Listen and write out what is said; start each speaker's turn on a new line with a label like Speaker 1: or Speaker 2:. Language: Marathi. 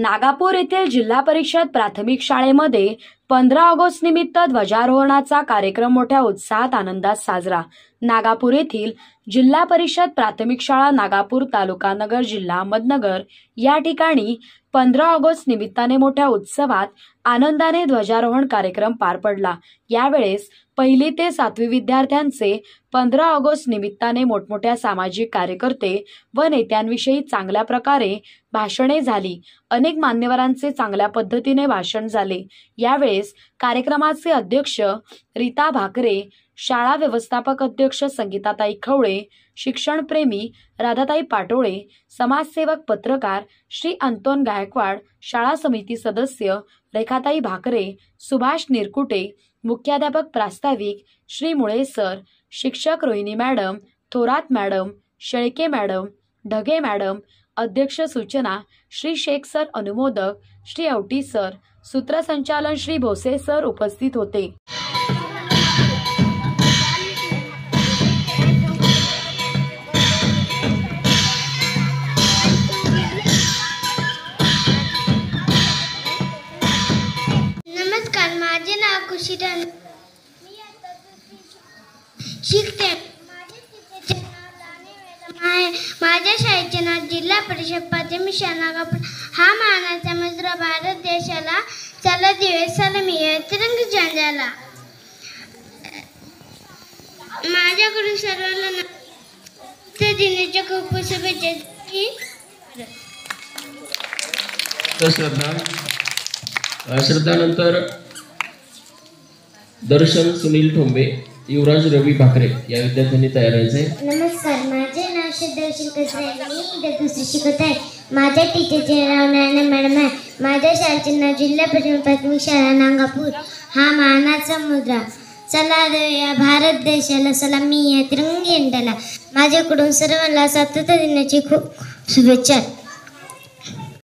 Speaker 1: नागापूर येथील जिल्हा परिषद प्राथमिक शाळेमध्ये 15 ऑगस्ट निमित्त ध्वजारोहणाचा कार्यक्रम मोठ्या उत्साहात आनंदात साजरा। नागापूर येथील जिल्हा परिषद प्राथमिक शाळा नागापूर तालुका नगर जिल्हा अहमदनगर या ठिकाणी 15 ऑगस्ट निमित्ताने मोठ्या उत्सवात आनंदाने ध्वजारोहण कार्यक्रम पार पडला। यावेळेस पहिली ते 7वी विद्यार्थ्यांचे 15 ऑगस्ट निमित्ताने मोठमोठ्या सामाजिक कार्यकर्ते व नेत्यांविषयी चांगल्या प्रकारे भाषणे झाली। अनेक मान्यवरांचे चांगल्या पद्धतीने भाषण झाले। यावेळेस कार्यक्रमाचे अध्यक्ष रीता भाकरे, शाळा व्यवस्थापक अध्यक्ष संगीताताई खवळे, शिक्षणप्रेमी राधाताई पाटोळे, समाजसेवक पत्रकार श्री अंतोन गायकवाड, शाळा समिती सदस्य रेखाताई भाकरे, सुभाष निरकुटे, मुख्याध्यापक प्रास्ताविक श्री मुळे सर, शिक्षक Rohini madam, Thorat madam, Shelke madam, Dhage madam, अध्यक्ष सूचना श्री शेख सर, अनुमोदक श्री औटी सर, सूत्रसंचालन श्री भोसे सर उपस्थित होते।
Speaker 2: नमस्कार, माझे नाव खुशी धन शिकते। माझ्या शाळेचे नाव जिल्हा परिषद प्राथमिक शाळा नागापूर। हा मानाचा मुजरा भारत देशाला चला दिवे सलामी तिरंगी झेंड्याला। माझ्याकडून सर्वांना दिनाच्या खूप शुभेच्छा।
Speaker 3: श्रद्धानंतर दर्शन सुनील ठोंबे, युवराज रवी भाकरे या विद्यार्थ्यांनी तयार व्हायचे।
Speaker 2: नमस्कार, माझे नाव दर्शन कसरे, मी इथे दुसरी शिकत आहे। माझ्या टीचरचे नाव नाना मॅडम आहे। माझ्या शाळेचे नाव जिल्हा परिषद प्राथमिक शाळा नागापूर। हा मानाचा मुद्रा चला देऊया भारत देशाला सलामी या तिरंगी झेंड्याला। माझ्याकडून सर्वांना स्वातंत्र्य दिनाची खूप शुभेच्छा।